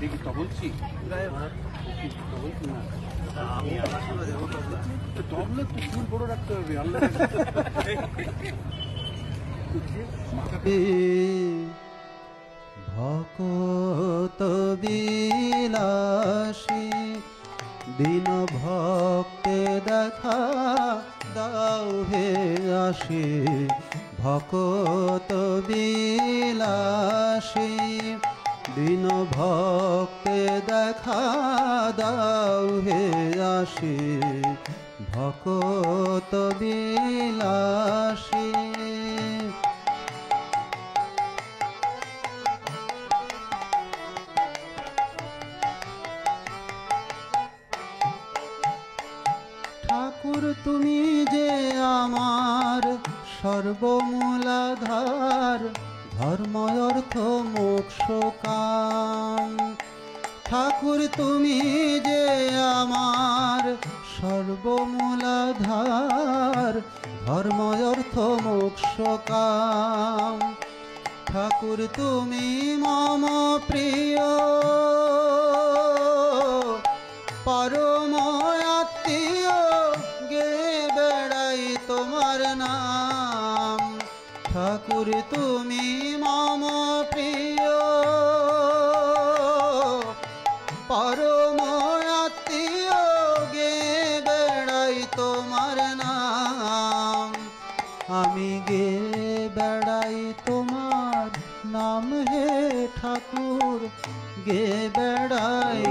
দেখি তবলছি না আমি তবলা তো ফুল বড় রাখতে হবে আল্লাহ ভকত বিলাসী দিন ভক্তে দেখা দাও হে আসি ভকত বিলাসী দিন ভক্তে দেখা দাও হে আসি ভকত বিলাসী ঠাকুর তুমি যে আমার সর্বমূলাধার ধর্ম অর্থ মোক্ষ কাম ঠাকুর তুমি যে আমার সর্বমূলাধার ধর্ম অর্থ মোক্ষ কাম ঠাকুর তুমি মম প্রিয় পরম আত্মীয় গে বেড়াই তোমার নাম ঠাকুর তুমি মম প্রিয় পরম আত্মীয় গে বেড়াই তোমার নাম আমি গে বেড়াই তোমার নাম হে ঠাকুর গে বেড়াই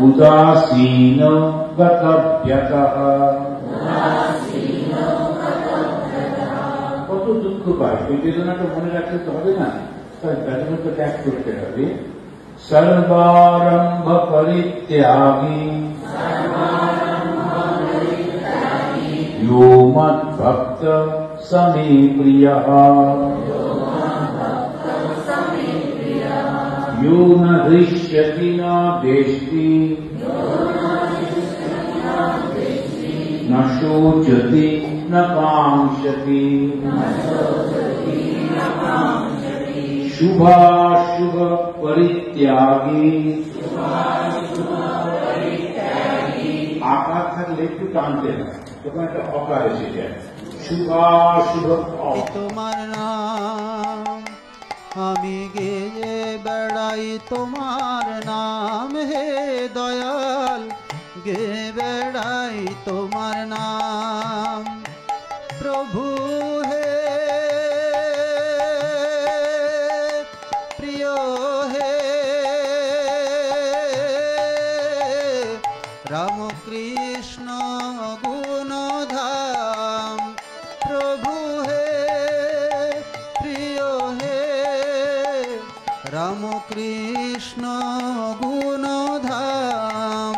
উদাসীন গতভ্যতঃ কত দুঃখ পায় এই বেদনাটা মনে রাখতে তো হবে না তার বেদনাটা ত্যাগ করতে হবে সর্বারম্ভ পরিত্যাগী यो मद्भक्त समे प्रियः यो न हृष्यति न द्वेष्टि न शोचति न कांक्षति शुभाशुभ परित्यागी आकार থাকলে একটু টানতে হয় তখন একটা অকার এসে যায় শুভাশুভ তোমার নাম আমি গেয়ে বেড়াই তোমার নাম হে দয়াল গে বেড়াই তোমার নাম প্রভু হে প্রিয় হে রামকৃষ্ণ গুণধাম প্রভু হে প্রিয় হে রামকৃষ্ণ গুণধাম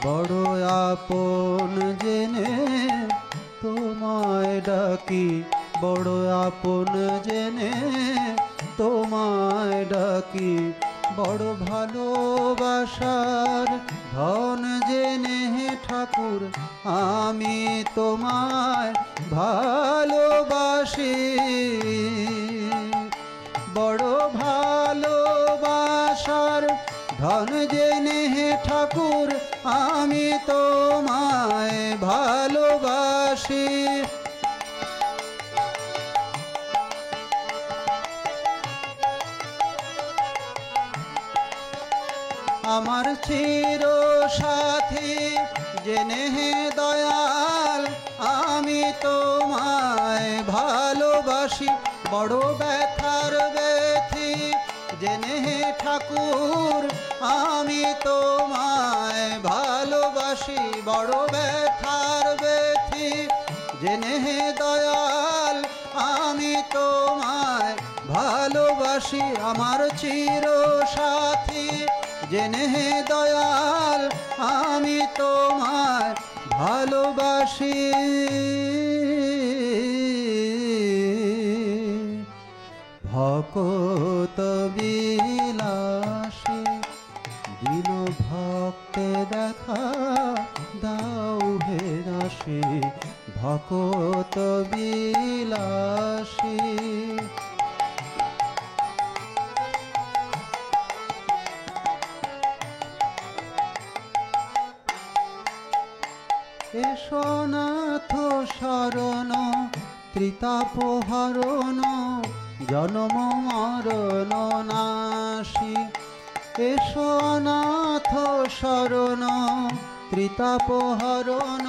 বড় আপন জেনে তোমায় ডাকি বড় আপন জেনে তোমায় ডাকি বড় ভালোবাসার ধন জেনে ঠাকুর আমি তোমায় ভালোবাসি বড় ভালোবাসার ধন জেনে ঠাকুর আমি তোমায় ভালোবাসি আমার চির সাথী জেনে দয়াল আমি তোমায় ভালোবাসি বড় ব্যথার ব্যথি জেনে ঠাকুর আমি তোমায় ভালোবাসি বড় ব্যথার ব্যথি জেনে দয়াল আমি তোমায় ভালোবাসি আমার চির সাথী জেনে দয়াল আমি তোমায় ভালোবাসি ভকত বিলাসী দিল ভক্তে দেখা দাও হে দাসী ভকত বিলাসী এসো নাথ শরণ ত্রিতাপহরণ জনম মরণ নাশী এসো নাথ শরণ ত্রিতাপহরণ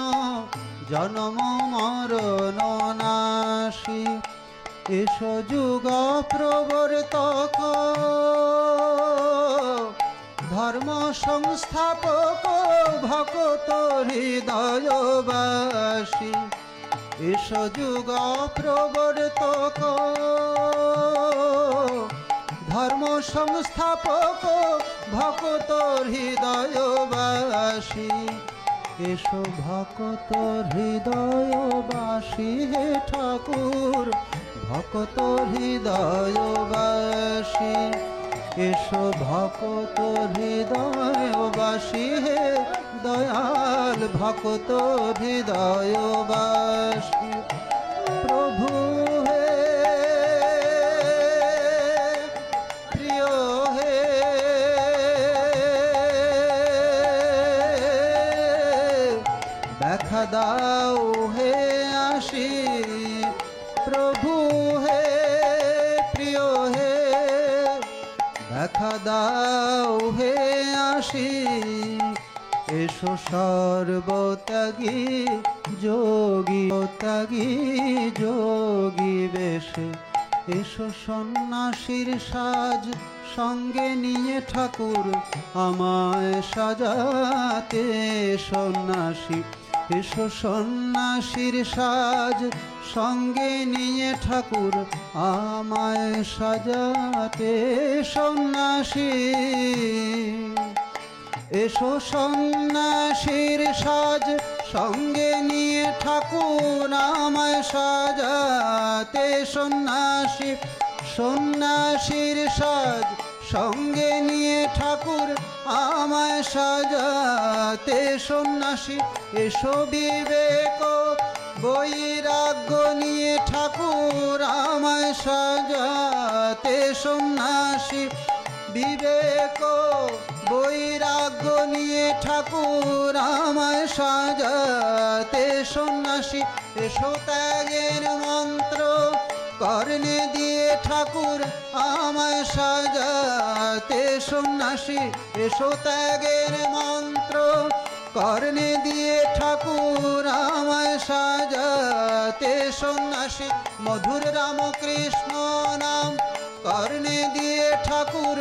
জনম মরণ নাশী এসো যুগ প্রবর্তক ধর্ম সংস্থাপক ভকত হৃদয়বাসী এসো যুগ প্রবর্তক ধর্ম সংস্থাপক ভকত হৃদয়বাসী এসো ভকত হৃদয়বাসী হে ঠাকুর ভকত হৃদয়বাসী এসো ভকত হৃদয়বাসী হে দয়াল ভকত হৃদয়বাসী প্রভু হে প্রিয় হে দেখা দাও হে আসি প্রভু হে প্রিয় হে দেখা দাও হে আসি এসো সর্বত্যাগী যোগী ত্যাগী যোগী বেশে এসো সন্ন্যাসীর সাজ সঙ্গে নিয়ে ঠাকুর আমায় সাজাতে সন্ন্যাসী এসো সন্ন্যাসীর সাজ সঙ্গে নিয়ে ঠাকুর আমায় সাজাতে সন্ন্যাসী এসো সন্ন্যাসীর সাজ সঙ্গে নিয়ে ঠাকুর আমায় সাজাতে সন্ন্যাসী সন্ন্যাসীর সাজ সঙ্গে নিয়ে ঠাকুর আমায় সাজাতে সন্ন্যাসী এসো বিবেক বৈরাগ্য নিয়ে ঠাকুর আমায় সাজাতে সন্ন্যাসী বিবেক বৈরাগ্য নিয়ে ঠাকুর আমায় সাজাতে সন্ন্যাসী এসো ত্যাগের মন্ত্র কর্ণে দিয়ে ঠাকুর আমায় সাজাতে সন্ন্যাসী এসো ত্যাগের মন্ত্র কর্ণে দিয়ে ঠাকুর আমায় সাজাতে সন্ন্যাসী মধুর রামকৃষ্ণ নাম কর্ণে দিয়ে ঠাকুর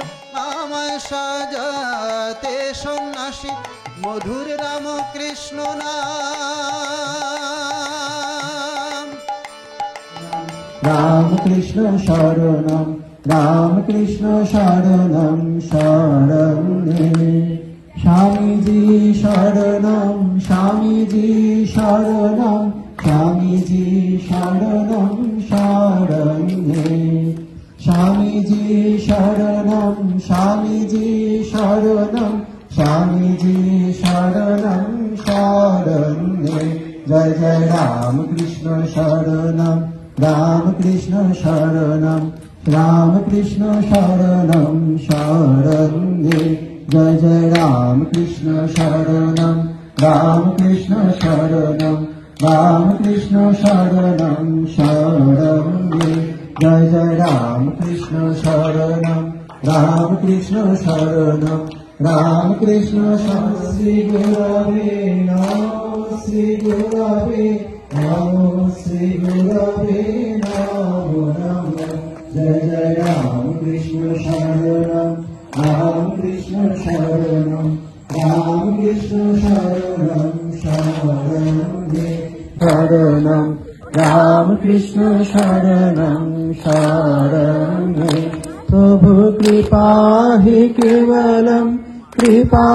আমায় সাজাতে সন্ন্যাসী মধুর রামকৃষ্ণ নাম রামকৃষ্ণ শরণম রামকৃষ্ণ শরণম শরণে স্বামীজি শরণম স্বামীজি শরণম স্বামীজি শরণম শরণে স্বামীজি শরণম স্বামীজি শরণম স্বামীজি শরণম শরণে জয় জয় রামকৃষ্ণ শরণম রামকৃষ্ণ শরণম রামকৃষ্ণ শরণম শরণে জয় জয় রামকৃষ্ণ শরণম রামকৃষ্ণ শরণম রামকৃষ্ণ শরণম শরণে জয় জয় রামকৃষ্ণ শরণম রামকৃষ্ণ শরণম রাম কৃষ্ণ শ্রী গুরবে নমঃ শ্রী গুরবে নমঃ শ্রী গুরবে নমঃ জয় জয় রাম কৃষ্ণ শরণম রাম কৃষ্ণ শরণম রাম কৃষ্ণ শরণম শরণে শরণম রাম কৃষ্ণ শরণম শরণে প্রভু কৃপা হি কেবলম কৃপা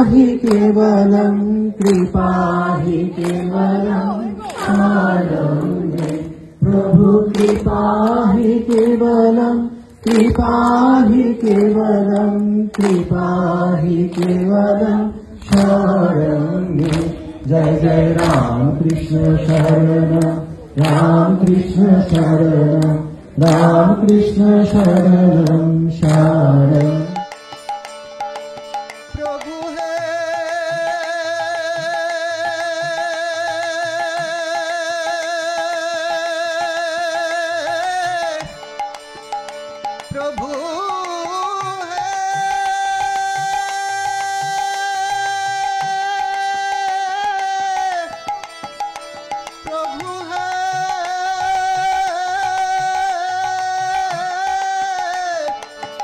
হি কেবলম কৃপা হি কেবলম শরণে প্রভু কৃপা হি কেবলম কৃপা হি কেবলম কৃপা হি কেবলম শরণে জয় জয় রাম কৃষ্ণ শরণম রাম কৃষ্ণ শরণম রাম কৃষ্ণ শরণম শরণ प्रभु है प्रभु है प्रभु है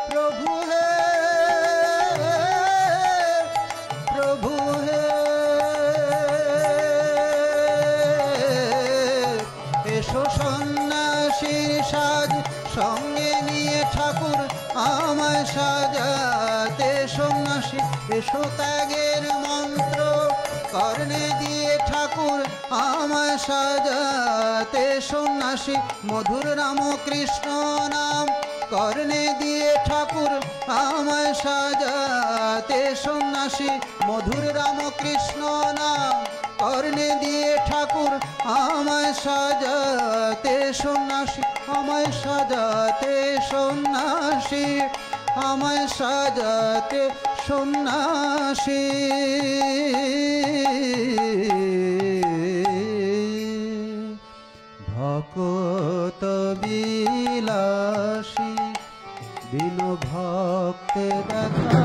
प्रभु है प्रभु है এসো সন্ন্যাসীর সাজ সঙ্গে নিয়ে ঠাকুর আমায় সাজাতে সন্ন্যাসী এসো ত্যাগের মন্ত্র কর্ণে দিয়ে ঠাকুর আমায় সাজাতে সন্ন্যাসী মধুর রাম কৃষ্ণ নাম কর্ণে দিয়ে ঠাকুর আমায় সাজাতে সন্ন্যাসী মধুর রাম কৃষ্ণ নাম কর্ণে দিয়ে ঠাকুর আমায় সাজাতে সন্ন্যাসী আমায় সাজাতে সন্ন্যাসী আমায় সাজাতে সন্ন্যাসী ভকত বিলাসী দিন ভক্তে দেখা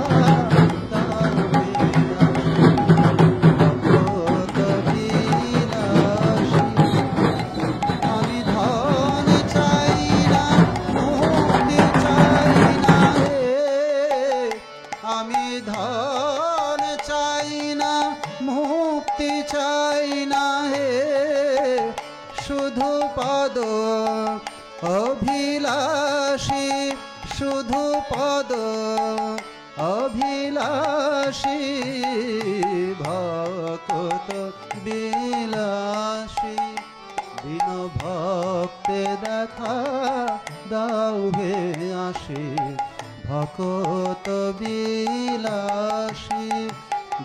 আমি ধন চাই না মুক্তি চাই না হে শুধু পদ অভিলাষী শুধু পদ অভিলাষী ভক্ত বিলাসী দিন ভক্তে দেখা দাও হে আসি ভকত বিলাসী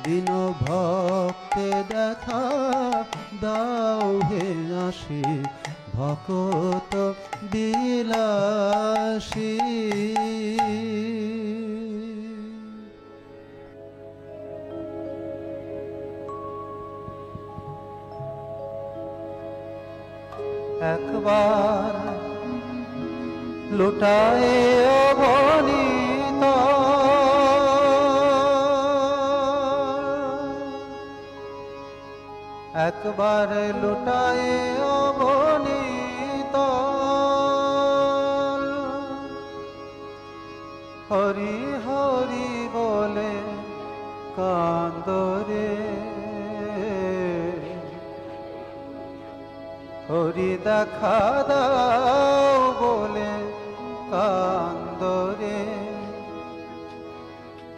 দিন ভক্তে দেখা দাও হে আসি ভকত বিলাসী একবার লুটায়ে অগণিত একবার লুটায়ে অগণিত হরি হরি বলে কান্দরে হরি দেখা দাও বলে কান্দরে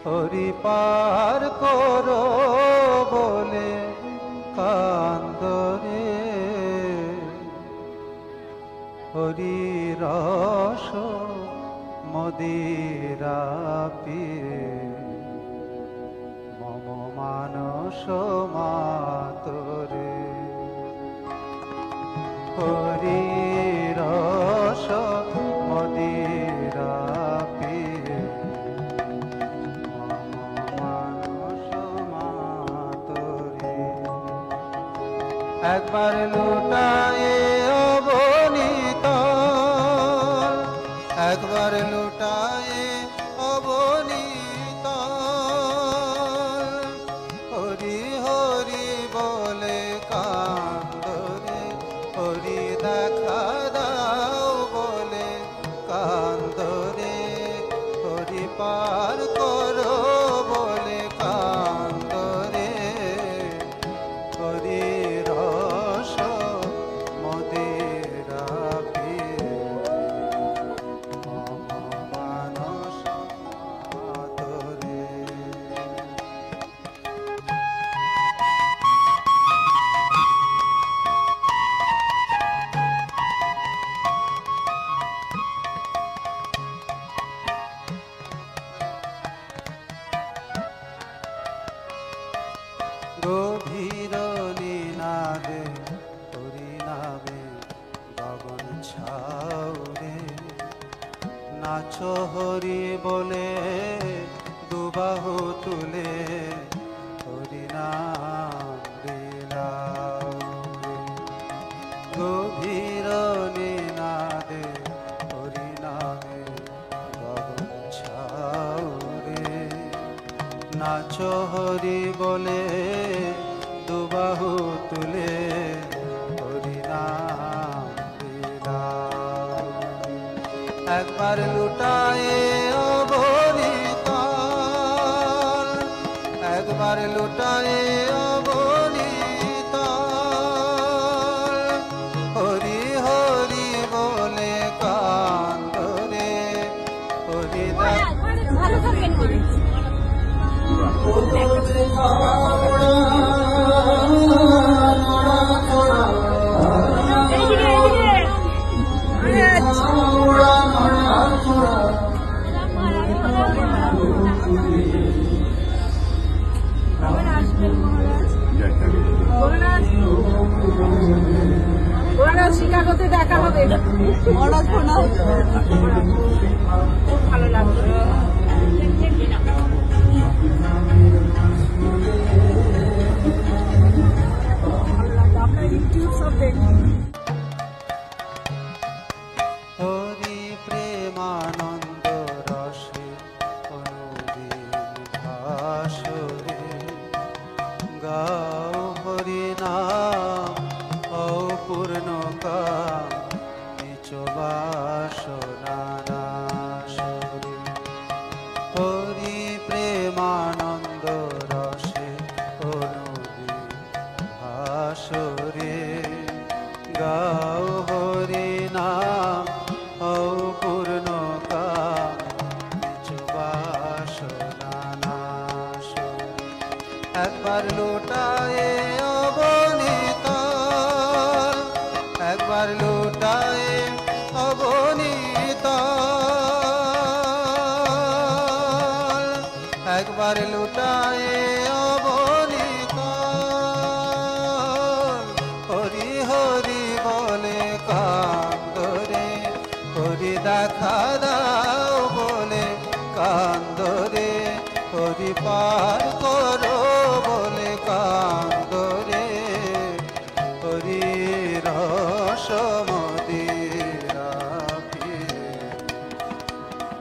হরি পার করো বলে কান্দরে হরি রস মদিরা পিয়ে মম মানস মাতরে হরি রস মদিরা পিয়ে মম মানস মাতরে একবার লুটায়ে অবনীত একবার লুটায়ে অবনীত গভীর নিনাদে হরিনামে গগন ছাউরে নাচো হরি বলে দুবাহু তুলে হরিনাম বিলাও রে। গভীর নিনাদে হরিনামে গগন ছাউরে নাচো হরি বলে দুবাহু তুলে হরিনাম বিলাও। একবার লুটায়ে অবনীতাল, একবার লুটায়ে অবনীতাল, হরি হরি বলে কান্দরে হরি ভালো থাকবেন। শিকাগোতে দেখা হবে। ভালো লাগবে। হরি প্রেমানন্দ রসে অনুদিন ভাসরে গাও হরি নাম অপূর্ণ কাম নিচ বাসনা নাশরে। হরি প্রেমানন্দ রসে অনুদিন ভাসরে গাও হরি নাম অপূর্ণ কাম নিজ বাসনা নাশরে। একবার লুটায়ে অবনীতাল, একবার লুটায়ে অবনীতাল, একবার লুটায়ে অবনীতাল, হরি হরি বলে কান্দরে হরি দেখা দাও বলে কান্দরে হরি পার করো বলে কান্দরে হরি রস মদিরা পিয়ে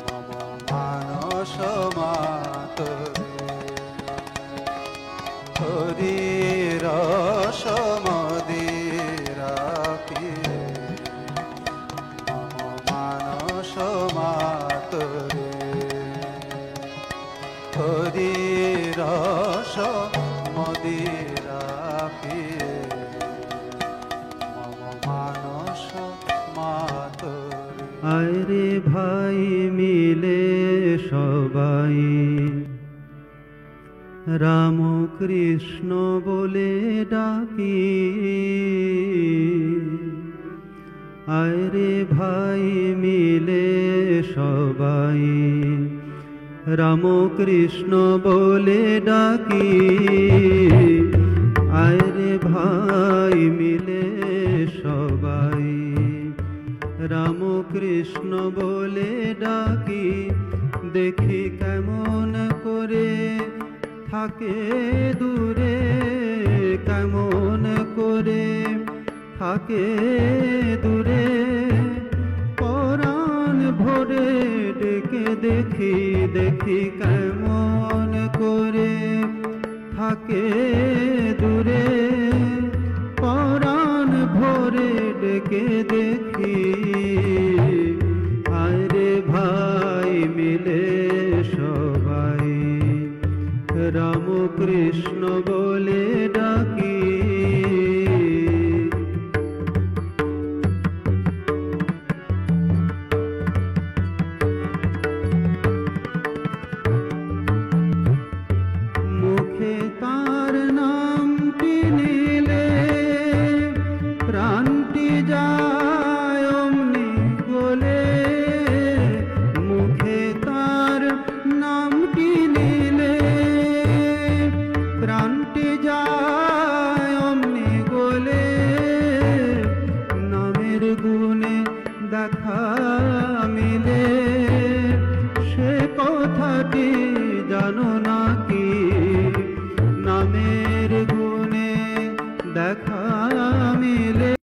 মম মানস মাতরে। হরি রস মদিরা পিয়ে মম মানস মাতরে। হরি রস মদিরা পিয়ে মম মানস মাতরে। আরে ভাই মিলে সবাই রাম কৃষ্ণ বলে ডাকি, আরে ভাই মিলে সবাই রাম কৃষ্ণ বলে ডাকি, আরে ভাই মিলে সবাই রাম কৃষ্ণ বলে ডাকি। দেখি কেমন করে থাকে দূরে, কেমন করে থাকে দূরে, পরাণ ভরে ডেকে দেখি, দেখি কেমন করে থাকে দূরে, পরাণ ভরে ডেকে দেখি। আরে ভাই মিলে সবাই রাম কৃষ্ণ বলে ডাকি। মুখে তার নামটি নিলে প্রাণটি যায় অমনি কথাটি জানো নাকি নামের গুণে দেখা